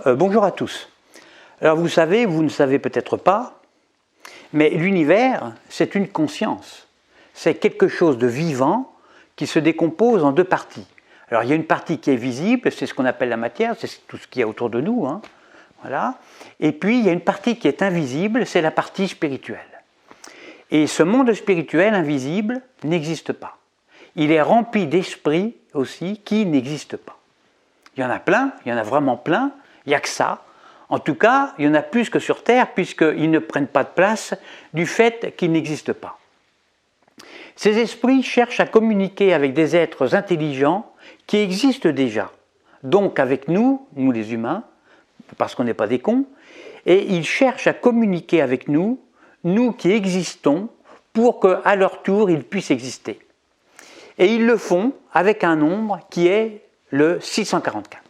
Bonjour à tous. Alors vous savez, vous ne savez peut-être pas, mais l'univers, c'est une conscience. C'est quelque chose de vivant qui se décompose en deux parties. Alors il y a une partie qui est visible, c'est ce qu'on appelle la matière, c'est tout ce qu'il y a autour de nous. Voilà. Et puis il y a une partie qui est invisible, c'est la partie spirituelle. Et ce monde spirituel invisible n'existe pas. Il est rempli d'esprits aussi qui n'existent pas. Il y en a plein, il y en a vraiment plein, il n'y a que ça. En tout cas, il y en a plus que sur Terre, puisqu'ils ne prennent pas de place du fait qu'ils n'existent pas. Ces esprits cherchent à communiquer avec des êtres intelligents qui existent déjà, donc avec nous les humains, parce qu'on n'est pas des cons, et ils cherchent à communiquer avec nous qui existons, pour qu'à leur tour, ils puissent exister. Et ils le font avec un nombre qui est le 644.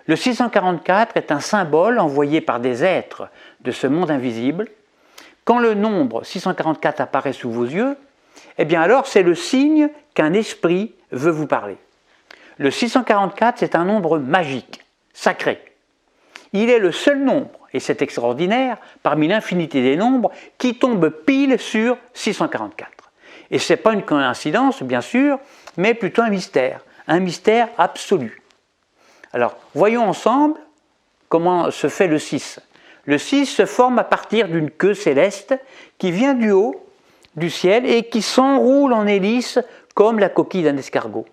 Le 644 est un symbole envoyé par des êtres de ce monde invisible. Quand le nombre 644 apparaît sous vos yeux, eh bien alors c'est le signe qu'un esprit veut vous parler. Le 644, c'est un nombre magique, sacré. Il est le seul nombre, et c'est extraordinaire, parmi l'infinité des nombres, qui tombe pile sur 644. Et ce n'est pas une coïncidence, bien sûr, mais plutôt un mystère absolu. Alors, voyons ensemble comment se fait le 6. Le 6 se forme à partir d'une queue céleste qui vient du haut du ciel et qui s'enroule en hélice comme la coquille d'un escargot.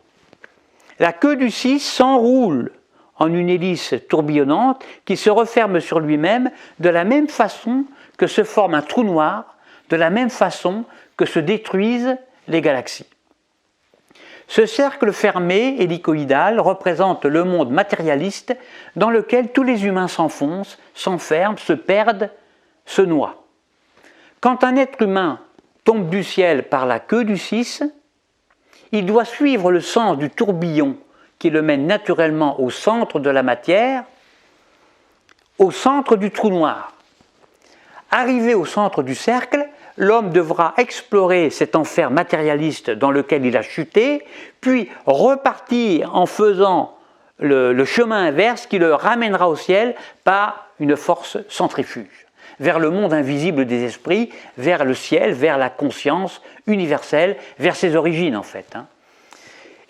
La queue du 6 s'enroule en une hélice tourbillonnante qui se referme sur lui-même de la même façon que se forme un trou noir, de la même façon que se détruisent les galaxies. Ce cercle fermé, hélicoïdal, représente le monde matérialiste dans lequel tous les humains s'enfoncent, s'enferment, se perdent, se noient. Quand un être humain tombe du ciel par la queue du 6, il doit suivre le sens du tourbillon qui le mène naturellement au centre de la matière, au centre du trou noir. Arrivé au centre du cercle, l'homme devra explorer cet enfer matérialiste dans lequel il a chuté, puis repartir en faisant le chemin inverse qui le ramènera au ciel par une force centrifuge, vers le monde invisible des esprits, vers le ciel, vers la conscience universelle, vers ses origines en fait.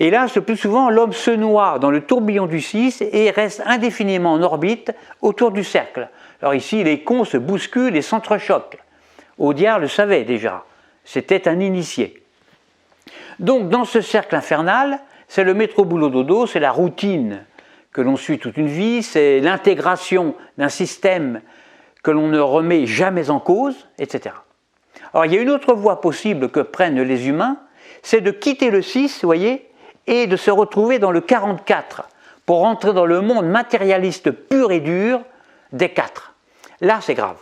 Et là, le plus souvent, l'homme se noie dans le tourbillon du 6 et reste indéfiniment en orbite autour du cercle. Alors ici, les cons se bousculent et s'entrechoquent. Audiard le savait déjà, c'était un initié. Donc dans ce cercle infernal, c'est le métro boulot dodo, c'est la routine que l'on suit toute une vie, c'est l'intégration d'un système que l'on ne remet jamais en cause, etc. Alors il y a une autre voie possible que prennent les humains, c'est de quitter le 6, vous voyez, et de se retrouver dans le 44, pour rentrer dans le monde matérialiste pur et dur des 4. Là c'est grave.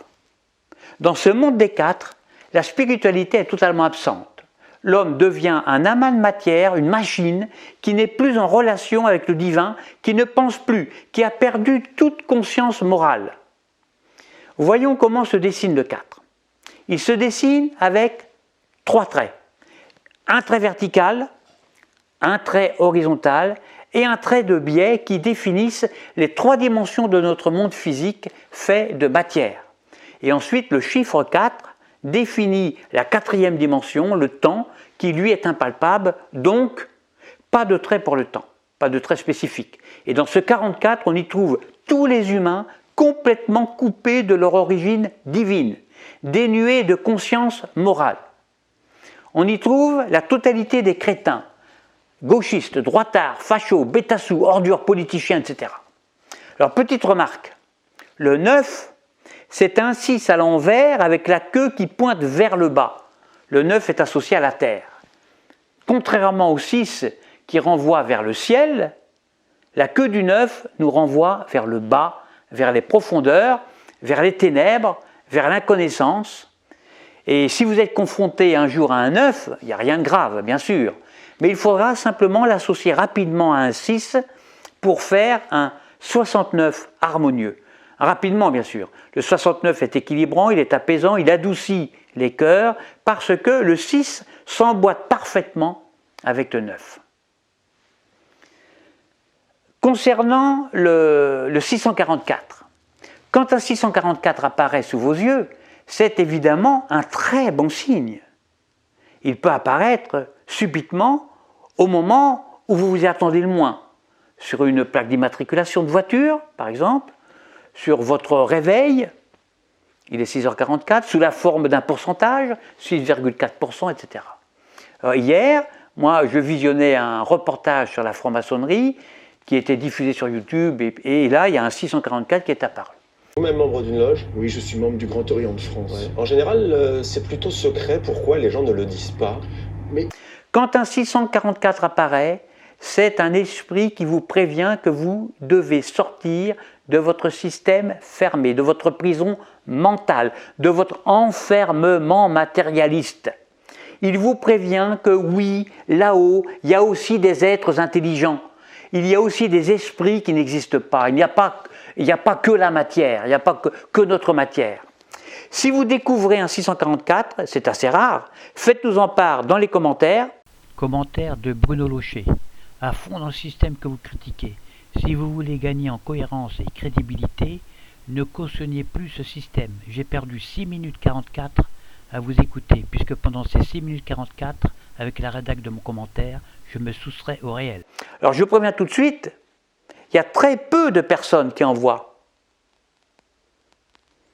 Dans ce monde des 4, la spiritualité est totalement absente. L'homme devient un amas de matière, une machine qui n'est plus en relation avec le divin, qui ne pense plus, qui a perdu toute conscience morale. Voyons comment se dessine le 4. Il se dessine avec 3 traits. Un trait vertical, un trait horizontal et un trait de biais qui définissent les 3 dimensions de notre monde physique fait de matière. Et ensuite, le chiffre 4 définit la 4e dimension, le temps, qui lui est impalpable, donc pas de trait pour le temps, pas de trait spécifique. Et dans ce 44, on y trouve tous les humains complètement coupés de leur origine divine, dénués de conscience morale. On y trouve la totalité des crétins, gauchistes, droitards, fachos, bétassous, ordures, politiciens, etc. Alors, petite remarque, le 9, c'est un 6 à l'envers avec la queue qui pointe vers le bas. Le 9 est associé à la terre. Contrairement au 6 qui renvoie vers le ciel, la queue du 9 nous renvoie vers le bas, vers les profondeurs, vers les ténèbres, vers l'inconnaissance. Et si vous êtes confronté un jour à un 9, il n'y a rien de grave, bien sûr, mais il faudra simplement l'associer rapidement à un 6 pour faire un 69 harmonieux. Rapidement, bien sûr. Le 69 est équilibrant, il est apaisant, il adoucit les cœurs parce que le 6 s'emboîte parfaitement avec le 9. Concernant le 644, quand un 644 apparaît sous vos yeux, c'est évidemment un très bon signe. Il peut apparaître subitement au moment où vous vous y attendez le moins, sur une plaque d'immatriculation de voiture, par exemple, sur votre réveil, il est 6h44, sous la forme d'un pourcentage, 6,4%, etc. Alors, hier, moi, je visionnais un reportage sur la franc-maçonnerie qui était diffusé sur YouTube, et là, il y a un 644 qui est apparu. Vous-même membre d'une loge? Oui, je suis membre du Grand Orient de France. Ouais. En général, c'est plutôt secret. Pourquoi les gens ne le disent pas? Mais quand un 644 apparaît, c'est un esprit qui vous prévient que vous devez sortir de votre système fermé, de votre prison mentale, de votre enfermement matérialiste. Il vous prévient que oui, là-haut, il y a aussi des êtres intelligents. Il y a aussi des esprits qui n'existent pas. Il n'y a pas que la matière, il n'y a pas que notre matière. Si vous découvrez un 644, c'est assez rare, faites-nous en part dans les commentaires. Commentaire de Bruno Locher. À fond dans le système que vous critiquez. Si vous voulez gagner en cohérence et crédibilité, ne cautionnez plus ce système. J'ai perdu 6 minutes 44 à vous écouter, puisque pendant ces 6 minutes 44, avec la rédac de mon commentaire, je me soustrais au réel. Alors je préviens tout de suite, il y a très peu de personnes qui en voient.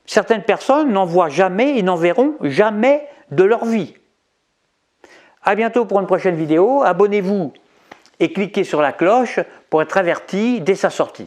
Certaines personnes n'en voient jamais et n'en verront jamais de leur vie. A bientôt pour une prochaine vidéo, abonnez-vous et cliquez sur la cloche pour être averti dès sa sortie.